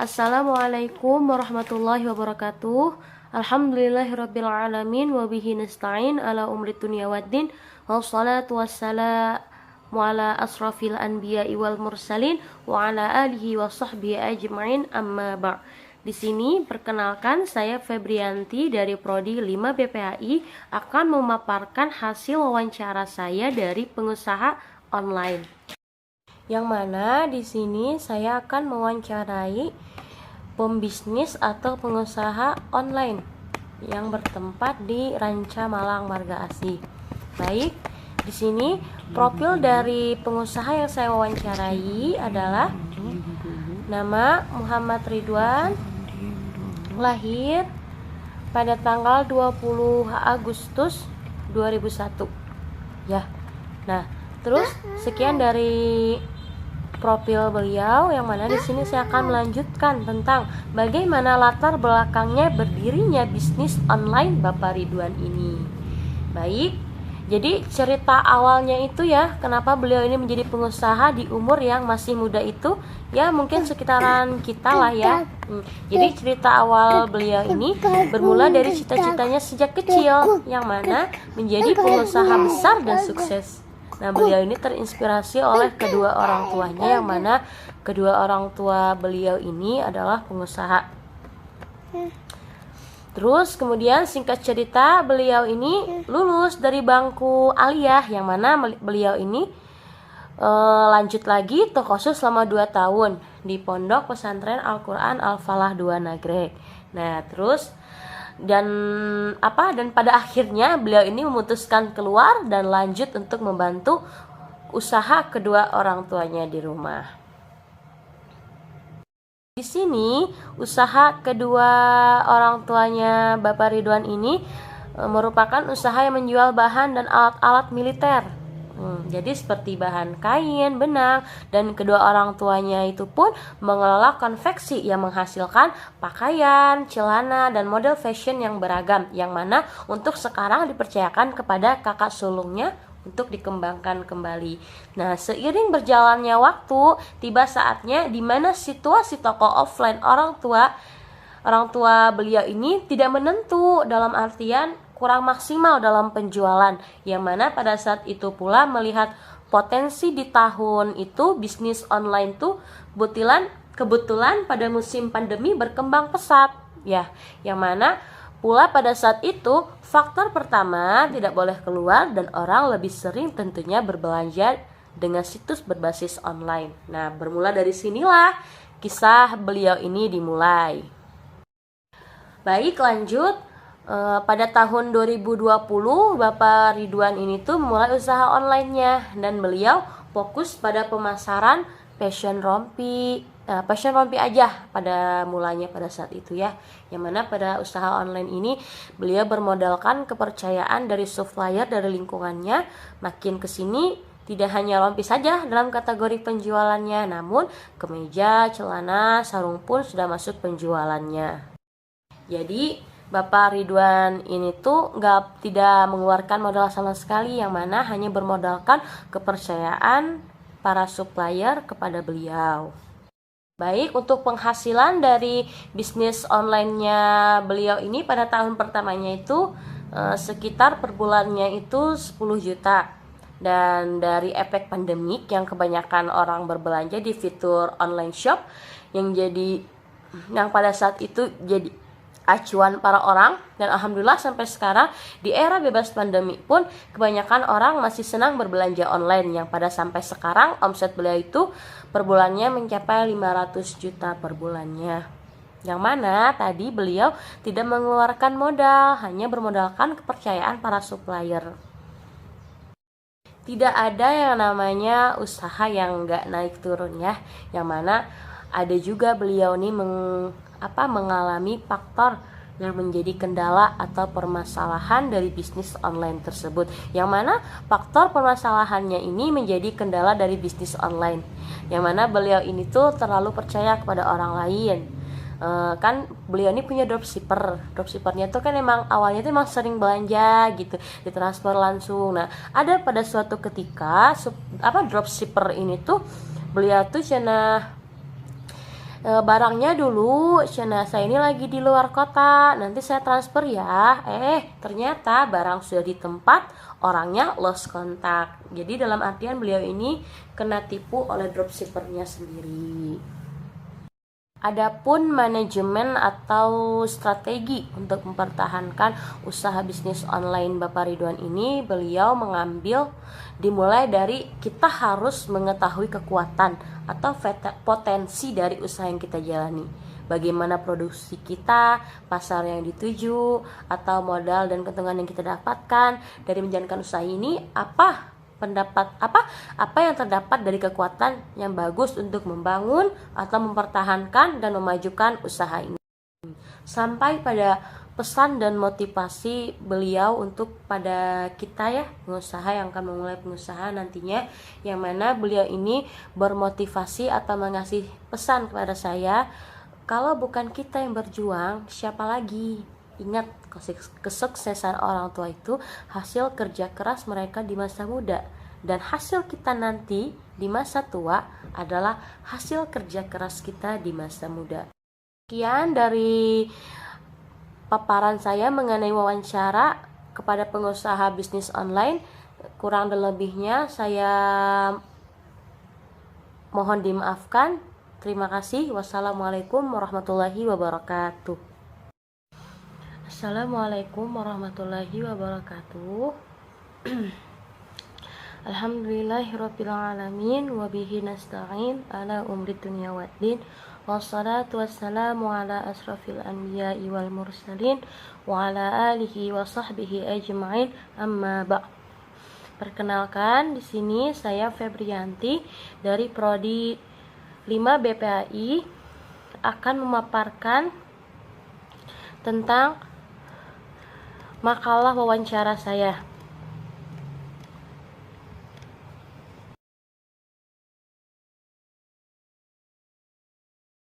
Assalamualaikum warahmatullahi wabarakatuh. Alhamdulillahirrabbilalamin. Wabihi nasta'in ala umri dunia waddin. Wassalatu wassalamu ala asrafil anbiya'i wal mursalin. Wa ala alihi wa sahbihi ajma'in, amma ba'. Di sini perkenalkan, saya Febrianti dari Prodi 5 BPAI akan memaparkan hasil wawancara saya dari pengusaha online. Yang mana di sini saya akan mewawancarai pembisnis atau pengusaha online yang bertempat di Ranca Malang, Marga Asih. Baik, di sini profil dari pengusaha yang saya wawancarai adalah nama Muhammad Ridwan, lahir pada tanggal 20 Agustus 2001. Ya. Nah, terus sekian dari profil beliau, yang mana di sini saya akan melanjutkan tentang bagaimana latar belakangnya berdirinya bisnis online Bapak Ridwan ini. Baik, jadi cerita awalnya itu ya, kenapa beliau ini menjadi pengusaha di umur yang masih muda itu, ya mungkin sekitaran kita lah ya. Jadi cerita awal beliau ini bermula dari cita-citanya sejak kecil, yang mana menjadi pengusaha besar dan sukses. Nah, beliau ini terinspirasi oleh kedua orang tuanya, yang mana kedua orang tua beliau ini adalah pengusaha. Terus kemudian singkat cerita, beliau ini lulus dari bangku aliyah, yang mana beliau ini lanjut lagi Tokosu selama 2 tahun di Pondok Pesantren Al-Quran Al-Falah 2 Nagrek. Nah, terus dan pada akhirnya beliau ini memutuskan keluar dan lanjut untuk membantu usaha kedua orang tuanya di rumah. Di sini usaha kedua orang tuanya Bapak Ridwan ini merupakan usaha yang menjual bahan dan alat-alat militer. Jadi seperti bahan kain, benang, dan kedua orang tuanya itu pun mengelola konveksi yang menghasilkan pakaian, celana, dan model fashion yang beragam, yang mana untuk sekarang dipercayakan kepada kakak sulungnya untuk dikembangkan kembali. Nah, seiring berjalannya waktu, tiba saatnya di mana situasi toko offline orang tua beliau ini tidak menentu, dalam artian kurang maksimal dalam penjualan, yang mana pada saat itu pula melihat potensi di tahun itu bisnis online tuh kebetulan pada musim pandemi berkembang pesat ya, yang mana pula pada saat itu faktor pertama tidak boleh keluar dan orang lebih sering tentunya berbelanja dengan situs berbasis online. Nah, bermula dari sinilah kisah beliau ini dimulai. Baik, lanjut. Pada tahun 2020 Bapak Ridwan ini tuh mulai usaha online-nya, dan beliau fokus pada pemasaran fashion rompi aja pada mulanya pada saat itu ya, yang mana pada usaha online ini beliau bermodalkan kepercayaan dari supplier dari lingkungannya. Makin kesini tidak hanya rompi saja dalam kategori penjualannya, namun kemeja, celana, sarung pun sudah masuk penjualannya. Jadi Bapak Ridwan ini tuh tidak mengeluarkan modal sama sekali, yang mana hanya bermodalkan kepercayaan para supplier kepada beliau. Baik, untuk penghasilan dari bisnis online-nya beliau ini pada tahun pertamanya itu sekitar per bulannya itu 10 juta. Dan dari efek pandemik yang kebanyakan orang berbelanja di fitur online shop yang pada saat itu jadi acuan para orang, dan alhamdulillah sampai sekarang di era bebas pandemi pun kebanyakan orang masih senang berbelanja online, yang pada sampai sekarang omset beliau itu per bulannya mencapai 500 juta per bulannya, yang mana tadi beliau tidak mengeluarkan modal, hanya bermodalkan kepercayaan para supplier. Tidak ada yang namanya usaha yang gak naik turun ya, yang mana ada juga beliau nih mengalami faktor yang menjadi kendala atau permasalahan dari bisnis online tersebut, yang mana faktor permasalahannya ini menjadi kendala dari bisnis online, yang mana beliau ini tuh terlalu percaya kepada orang lain. Kan beliau ini punya dropshippernya tuh kan emang awalnya tuh emang sering belanja gitu, ditransfer langsung. Nah, ada pada suatu ketika dropshipper ini tuh beliau tuh barangnya dulu, Cina saya ini lagi di luar kota, nanti saya transfer ya. Ternyata barang sudah di tempat, orangnya lost kontak. Jadi dalam artian beliau ini kena tipu oleh dropshippernya sendiri. Adapun manajemen atau strategi untuk mempertahankan usaha bisnis online Bapak Ridwan ini, beliau mengambil dimulai dari kita harus mengetahui kekuatan atau potensi dari usaha yang kita jalani. Bagaimana produksi kita, pasar yang dituju, atau modal dan keuntungan yang kita dapatkan dari menjalankan usaha ini, apa yang terdapat dari kekuatan yang bagus untuk membangun atau mempertahankan dan memajukan usaha ini, sampai pada pesan dan motivasi beliau untuk pada kita ya, pengusaha yang akan memulai pengusaha nantinya, yang mana beliau ini bermotivasi atau mengasih pesan kepada saya, kalau bukan kita yang berjuang, siapa lagi? Ingat, kesuksesan orang tua itu hasil kerja keras mereka di masa muda, dan hasil kita nanti di masa tua adalah hasil kerja keras kita di masa muda. Sekian dari paparan saya mengenai wawancara kepada pengusaha bisnis online. Kurang dan lebihnya saya mohon dimaafkan. Terima kasih. Wassalamualaikum warahmatullahi wabarakatuh. Assalamualaikum warahmatullahi wabarakatuh. Alhamdulillahirrabbilalamin, wabihi nasta'in ala umri dunya waddin, wassalatu wassalamu ala asrafil anbiya'i wal mursalin, wa ala alihi wa sahbihi ajma'in, amma ba'. Perkenalkan, di sini saya Febrianti dari Prodi 5 BPAI akan memaparkan tentang makalah wawancara saya.